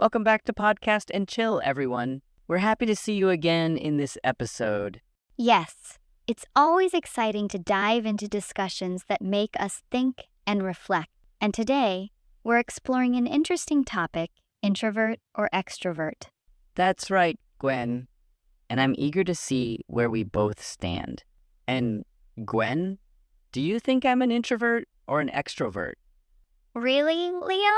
Welcome back to Podcast and Chill, everyone. We're happy to see you again in this episode. Yes, it's always exciting to dive into discussions that make us think and reflect. And today, we're exploring an interesting topic, introvert or extrovert. That's right, Gwen. And I'm eager to see where we both stand. And Gwen, do you think I'm an introvert or an extrovert? Really, Leo?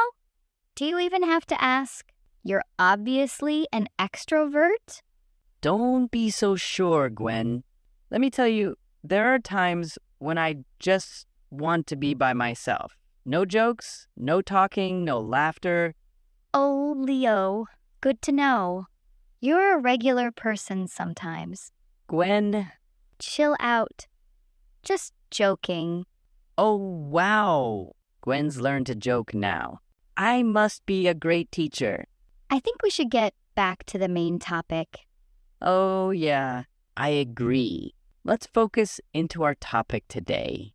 Do you even have to ask? You're obviously an extrovert? Don't be so sure, Gwen. Let me tell you, there are times when I just want to be by myself. No jokes, no talking, no laughter. Oh, Leo, good to know. You're a regular person sometimes. Gwen, Chill out. Just joking. oh wow. Gwen's learned to joke now. I must be a great teacher. I think we should get back to the main topic. Oh yeah, I agree. Let's focus into our topic today.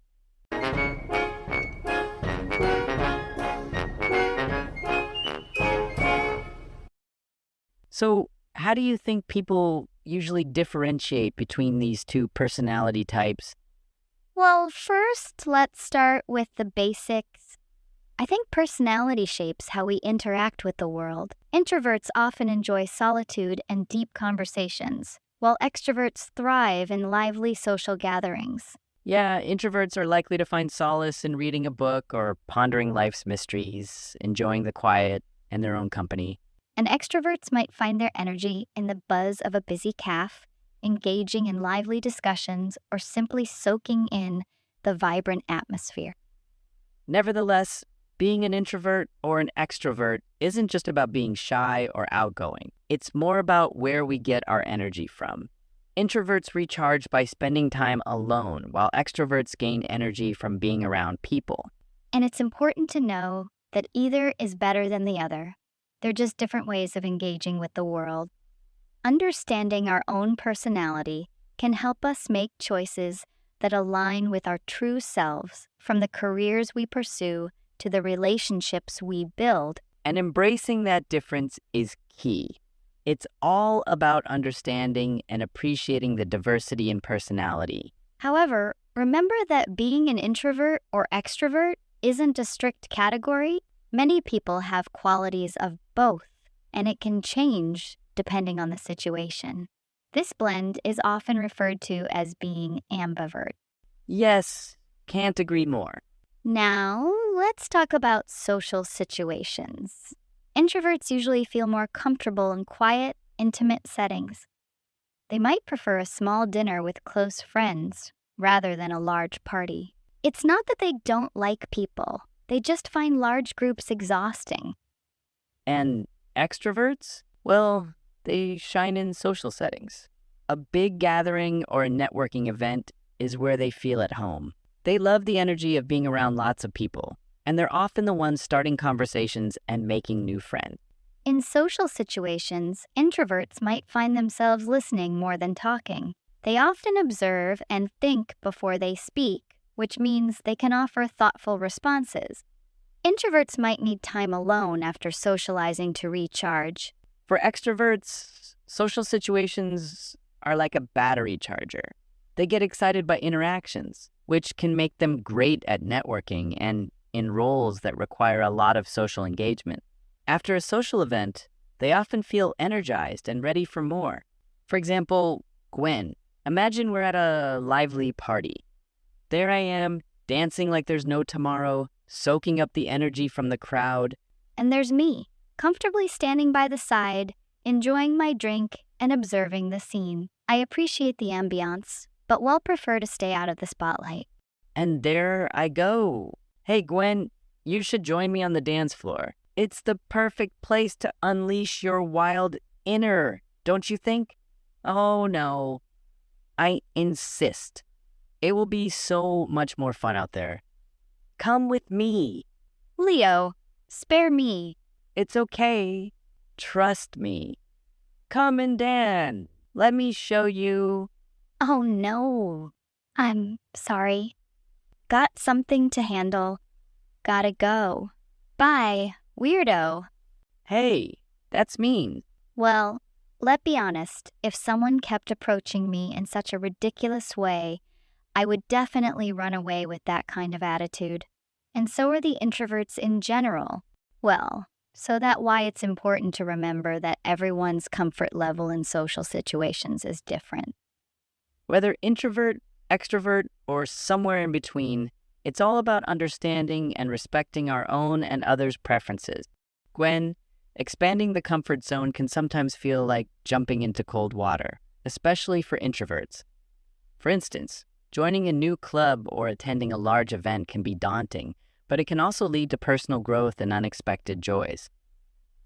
So, how do you think people usually differentiate between these two personality types? Well, first, let's start with the basics. I think personality shapes how we interact with the world. Introverts often enjoy solitude and deep conversations, while extroverts thrive in lively social gatherings. Yeah, introverts are likely to find solace in reading a book or pondering life's mysteries, enjoying the quiet and their own company. And extroverts might find their energy in the buzz of a busy cafe, engaging in lively discussions, or simply soaking in the vibrant atmosphere. Nevertheless, being an introvert or an extrovert isn't just about being shy or outgoing. It's more about where we get our energy from. Introverts recharge by spending time alone, while extroverts gain energy from being around people. And it's important to know that either is better than the other. They're just different ways of engaging with the world. Understanding our own personality can help us make choices that align with our true selves, from the careers we pursue to the relationships we build. And embracing that difference is key. It's all about understanding and appreciating the diversity in personality. However, remember that being an introvert or extrovert isn't a strict category. Many people have qualities of both, and it can change depending on the situation. This blend is often referred to as being ambivert. Yes, can't agree more. Now, let's talk about social situations. Introverts usually feel more comfortable in quiet, intimate settings. They might prefer a small dinner with close friends rather than a large party. It's not that they don't like people, they just find large groups exhausting. And extroverts? Well, they shine in social settings. A big gathering or a networking event is where they feel at home. They love the energy of being around lots of people, and they're often the ones starting conversations and making new friends. In social situations, introverts might find themselves listening more than talking. They often observe and think before they speak, which means they can offer thoughtful responses. Introverts might need time alone after socializing to recharge. For extroverts, social situations are like a battery charger. They get excited by interactions, which can make them great at networking and in roles that require a lot of social engagement. After a social event, they often feel energized and ready for more. For example, Gwen, imagine we're at a lively party. There I am, dancing like there's no tomorrow, soaking up the energy from the crowd. And there's me, comfortably standing by the side, enjoying my drink and observing the scene. I appreciate the ambiance, but will prefer to stay out of the spotlight. And there I go. Hey, Gwen, you should join me on the dance floor. It's the perfect place to unleash your wild inner, don't you think? Oh, no. I insist. It will be so much more fun out there. Come with me. Leo, spare me. It's okay. Trust me. Come and dance. Let me show you. Oh no. I'm sorry. Got something to handle. Gotta go. Bye, weirdo. Hey, That's mean. Well, let's be honest, if someone kept approaching me in such a ridiculous way, I would definitely run away with that kind of attitude. And so are the introverts in general. Well, so that's why it's important to remember that everyone's comfort level in social situations is different. Whether introvert, extrovert, or somewhere in between, it's all about understanding and respecting our own and others' preferences. Gwen, expanding the comfort zone can sometimes feel like jumping into cold water, especially for introverts. For instance, joining a new club or attending a large event can be daunting, but it can also lead to personal growth and unexpected joys.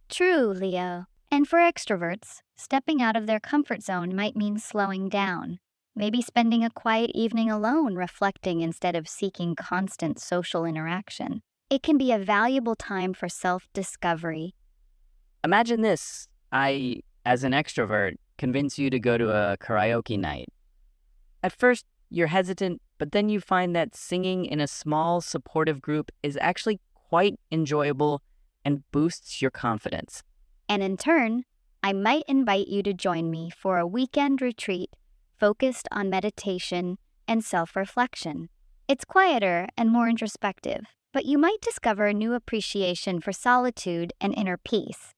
True, Leo. And for extroverts, stepping out of their comfort zone might mean slowing down. Maybe spending a quiet evening alone reflecting instead of seeking constant social interaction. It can be a valuable time for self-discovery. Imagine this. I, as an extrovert, convince you to go to a karaoke night. At first, you're hesitant, but then you find that singing in a small, supportive group is actually quite enjoyable and boosts your confidence. And in turn, I might invite you to join me for a weekend retreat focused on meditation and self-reflection. It's quieter and more introspective, but you might discover a new appreciation for solitude and inner peace.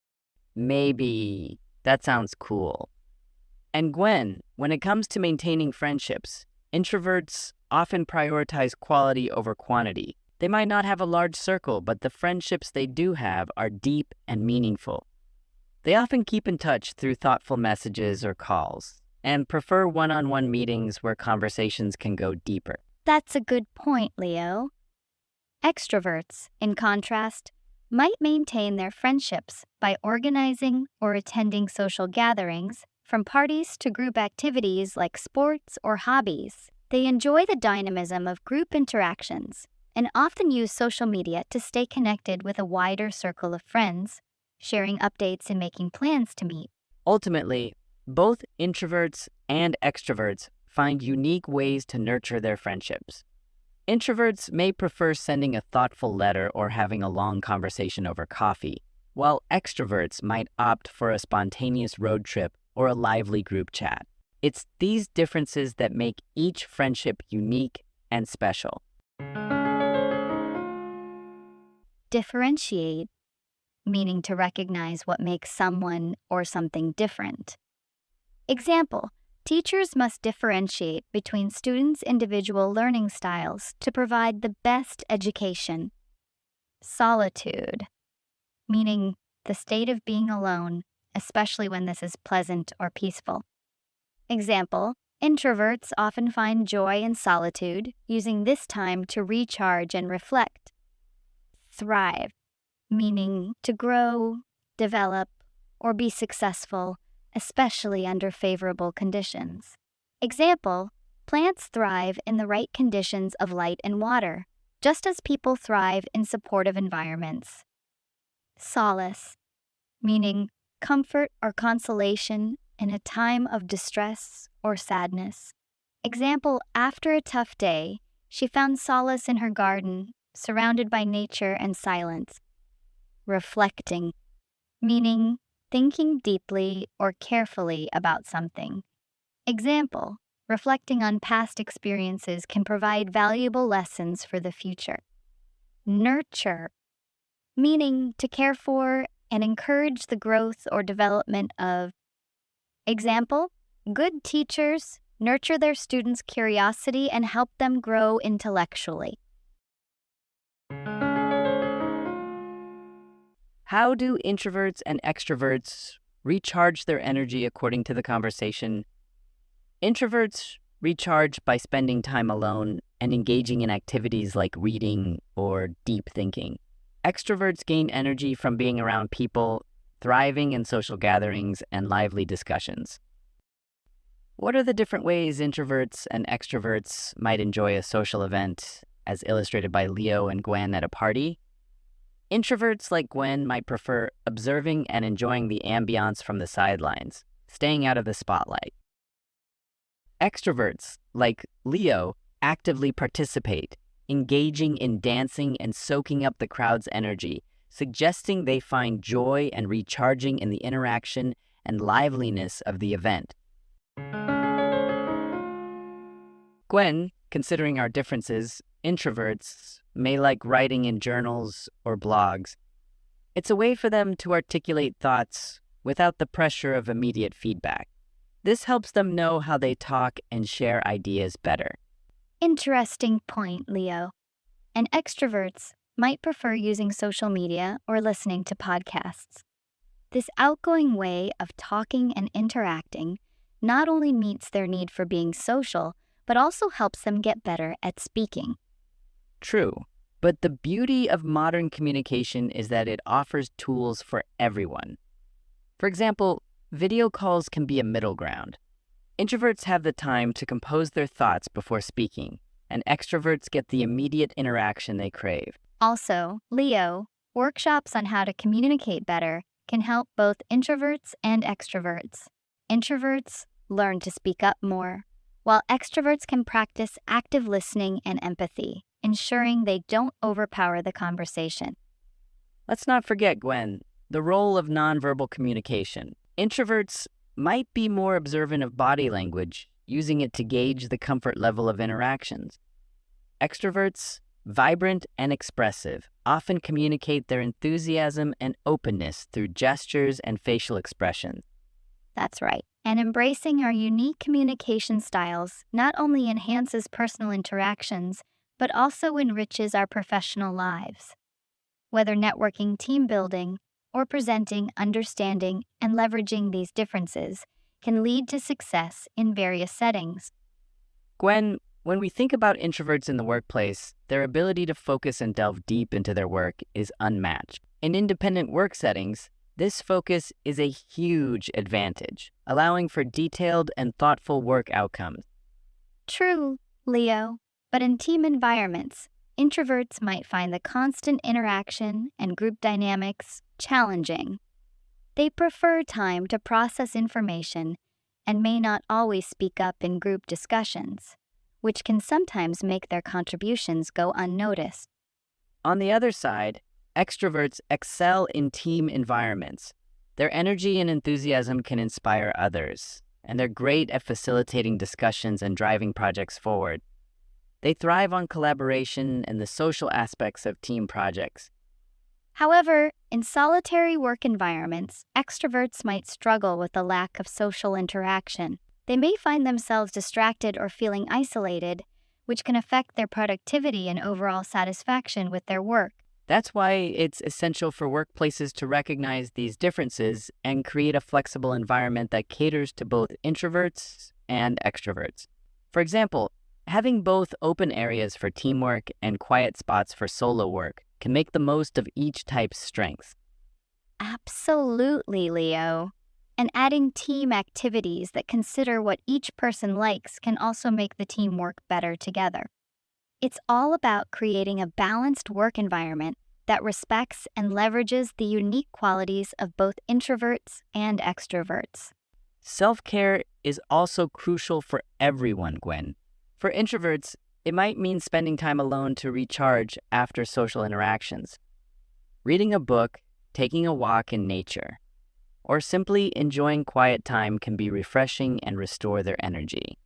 Maybe. That sounds cool. And Gwen, when it comes to maintaining friendships, introverts often prioritize quality over quantity. They might not have a large circle, but the friendships they do have are deep and meaningful. They often keep in touch through thoughtful messages or calls, and prefer one-on-one meetings where conversations can go deeper. That's a good point, Leo. Extroverts, in contrast, might maintain their friendships by organizing or attending social gatherings, from parties to group activities like sports or hobbies. They enjoy the dynamism of group interactions and often use social media to stay connected with a wider circle of friends, sharing updates and making plans to meet. Ultimately, both introverts and extroverts find unique ways to nurture their friendships. Introverts may prefer sending a thoughtful letter or having a long conversation over coffee, while extroverts might opt for a spontaneous road trip or a lively group chat. It's these differences that make each friendship unique and special. Differentiate, meaning to recognize what makes someone or something different. Example, teachers must differentiate between students' individual learning styles to provide the best education. Solitude, meaning the state of being alone, especially when this is pleasant or peaceful. Example, introverts often find joy in solitude, using this time to recharge and reflect. Thrive, meaning to grow, develop, or be successful, especially under favorable conditions. Example, plants thrive in the right conditions of light and water, just as people thrive in supportive environments. Solace, meaning comfort or consolation in a time of distress or sadness. Example, after a tough day, she found solace in her garden, surrounded by nature and silence. Reflecting, meaning thinking deeply or carefully about something. Example, reflecting on past experiences can provide valuable lessons for the future. Nurture, meaning to care for and encourage the growth or development of. Example, good teachers nurture their students' curiosity and help them grow intellectually. How do introverts and extroverts recharge their energy according to the conversation? Introverts recharge by spending time alone and engaging in activities like reading or deep thinking. Extroverts gain energy from being around people, thriving in social gatherings, and lively discussions. What are the different ways introverts and extroverts might enjoy a social event, as illustrated by Leo and Gwen at a party? Introverts like Gwen might prefer observing and enjoying the ambiance from the sidelines, staying out of the spotlight. Extroverts like Leo actively participate, engaging in dancing and soaking up the crowd's energy, suggesting they find joy and recharging in the interaction and liveliness of the event. Gwen, considering our differences, introverts may like writing in journals or blogs. It's a way for them to articulate thoughts without the pressure of immediate feedback. This helps them know how they talk and share ideas better. Interesting point, Leo. And extroverts might prefer using social media or listening to podcasts. This outgoing way of talking and interacting not only meets their need for being social, but also helps them get better at speaking. True, but the beauty of modern communication is that it offers tools for everyone. For example, video calls can be a middle ground. Introverts have the time to compose their thoughts before speaking, and extroverts get the immediate interaction they crave. Also, Leo, workshops on how to communicate better can help both introverts and extroverts. Introverts learn to speak up more, while extroverts can practice active listening and empathy, ensuring they don't overpower the conversation. Let's not forget, Gwen, the role of nonverbal communication. Introverts might be more observant of body language, using it to gauge the comfort level of interactions. Extroverts, vibrant and expressive, often communicate their enthusiasm and openness through gestures and facial expressions. That's right. And embracing our unique communication styles not only enhances personal interactions, but also enriches our professional lives. Whether networking, team building, or presenting, understanding, and leveraging these differences can lead to success in various settings. Gwen, when we think about introverts in the workplace, their ability to focus and delve deep into their work is unmatched. In independent work settings, this focus is a huge advantage, allowing for detailed and thoughtful work outcomes. True, Leo, but in team environments, introverts might find the constant interaction and group dynamics challenging. They prefer time to process information and may not always speak up in group discussions, which can sometimes make their contributions go unnoticed. On the other side, extroverts excel in team environments. Their energy and enthusiasm can inspire others, and they're great at facilitating discussions and driving projects forward. They thrive on collaboration and the social aspects of team projects. However, in solitary work environments, extroverts might struggle with the lack of social interaction. They may find themselves distracted or feeling isolated, which can affect their productivity and overall satisfaction with their work. That's why it's essential for workplaces to recognize these differences and create a flexible environment that caters to both introverts and extroverts. For example, having both open areas for teamwork and quiet spots for solo work can make the most of each type's strengths. Absolutely, Leo. And adding team activities that consider what each person likes can also make the team work better together. It's all about creating a balanced work environment that respects and leverages the unique qualities of both introverts and extroverts. Self-care is also crucial for everyone, Gwen. For introverts, it might mean spending time alone to recharge after social interactions. Reading a book, taking a walk in nature, or simply enjoying quiet time can be refreshing and restore their energy.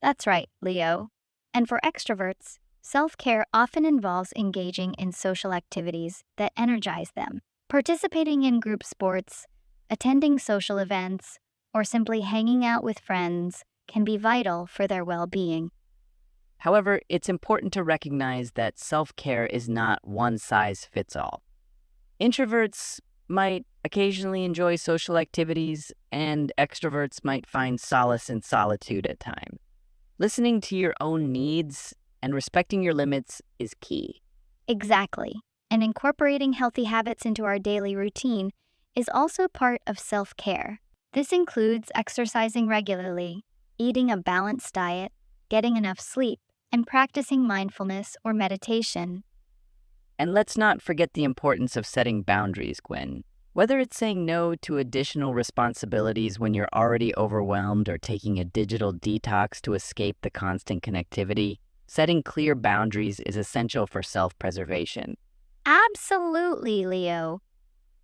That's right, Leo. And for extroverts, self-care often involves engaging in social activities that energize them. Participating in group sports, attending social events, or simply hanging out with friends can be vital for their well-being. However, it's important to recognize that self-care is not one size fits all. Introverts might occasionally enjoy social activities, and extroverts might find solace in solitude at times. Listening to your own needs and respecting your limits is key. Exactly. And incorporating healthy habits into our daily routine is also part of self-care. This includes exercising regularly, eating a balanced diet, getting enough sleep, and practicing mindfulness or meditation. And let's not forget the importance of setting boundaries, Gwen. Whether it's saying no to additional responsibilities when you're already overwhelmed or taking a digital detox to escape the constant connectivity, setting clear boundaries is essential for self-preservation. Absolutely, Leo.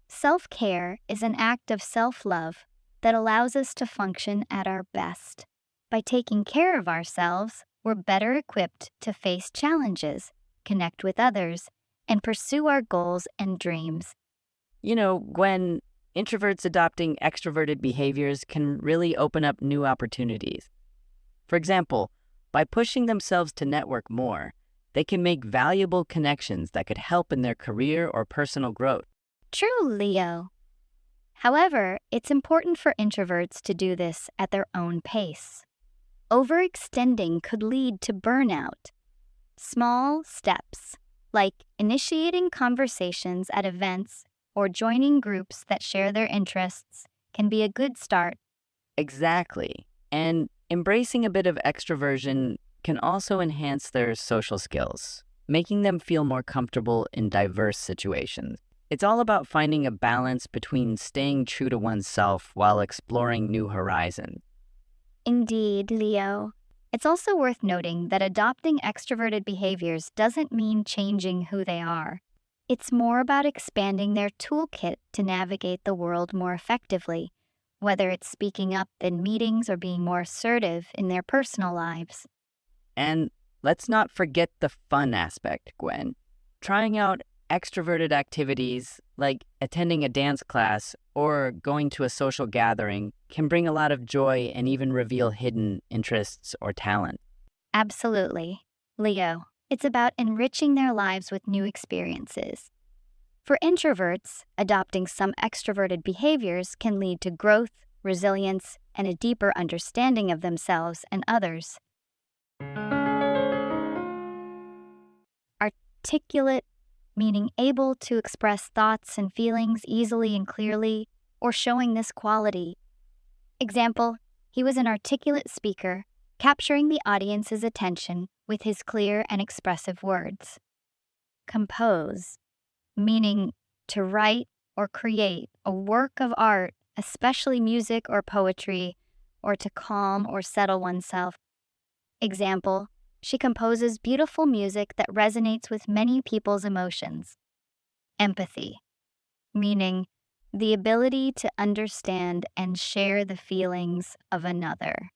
Self-care is an act of self-love that allows us to function at our best. By taking care of ourselves, we're better equipped to face challenges, connect with others, and pursue our goals and dreams. Gwen, introverts adopting extroverted behaviors can really open up new opportunities. For example, by pushing themselves to network more, they can make valuable connections that could help in their career or personal growth. True, Leo. However, it's important for introverts to do this at their own pace. Overextending could lead to burnout. Small steps, like initiating conversations at events or joining groups that share their interests, can be a good start. Exactly. And embracing a bit of extroversion can also enhance their social skills, making them feel more comfortable in diverse situations. It's all about finding a balance between staying true to oneself while exploring new horizons. Indeed, Leo. It's also worth noting that adopting extroverted behaviors doesn't mean changing who they are. It's more about expanding their toolkit to navigate the world more effectively, whether it's speaking up in meetings or being more assertive in their personal lives. And let's not forget the fun aspect, Gwen. Trying out extroverted activities like attending a dance class or going to a social gathering can bring a lot of joy and even reveal hidden interests or talent. Absolutely. Leo, it's about enriching their lives with new experiences. For introverts, adopting some extroverted behaviors can lead to growth, resilience, and a deeper understanding of themselves and others. Articulate, meaning able to express thoughts and feelings easily and clearly, or showing this quality. Example, he was an articulate speaker, capturing the audience's attention with his clear and expressive words. Compose, meaning to write or create a work of art, especially music or poetry, or to calm or settle oneself. Example, she composes beautiful music that resonates with many people's emotions. Empathy, meaning the ability to understand and share the feelings of another.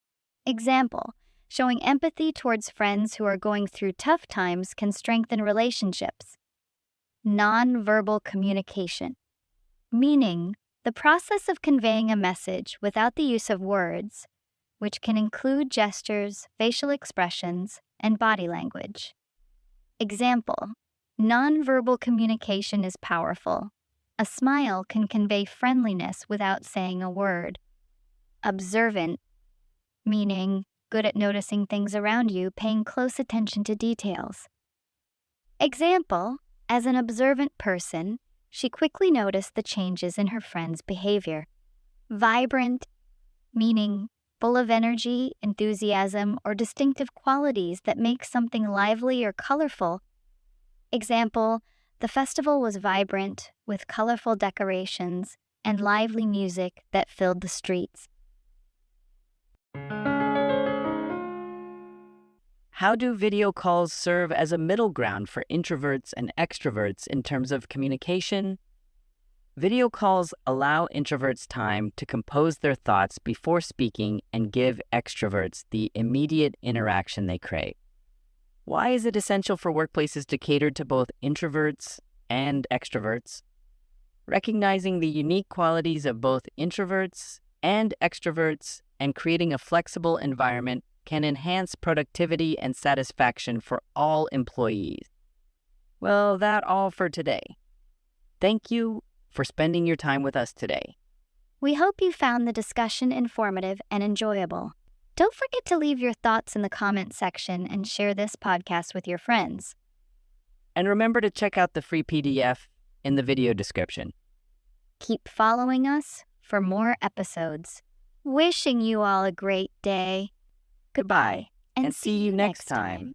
Example, showing empathy towards friends who are going through tough times can strengthen relationships. Nonverbal communication, meaning the process of conveying a message without the use of words, which can include gestures, facial expressions, and body language. Example, nonverbal communication is powerful. A smile can convey friendliness without saying a word. Observant, meaning good at noticing things around you, paying close attention to details. Example, as an observant person, she quickly noticed the changes in her friend's behavior. Vibrant, meaning full of energy, enthusiasm, or distinctive qualities that make something lively or colorful. Example, the festival was vibrant with colorful decorations and lively music that filled the streets. How do video calls serve as a middle ground for introverts and extroverts in terms of communication? Video calls allow introverts time to compose their thoughts before speaking and give extroverts the immediate interaction they crave. Why is it essential for workplaces to cater to both introverts and extroverts? Recognizing the unique qualities of both introverts and extroverts and creating a flexible environment can enhance productivity and satisfaction for all employees. Well, that's all for today. Thank you for spending your time with us today. We hope you found the discussion informative and enjoyable. Don't forget to leave your thoughts in the comment section and share this podcast with your friends. And remember to check out the free PDF in the video description. Keep following us for more episodes. Wishing you all a great day. Goodbye, and see you next time.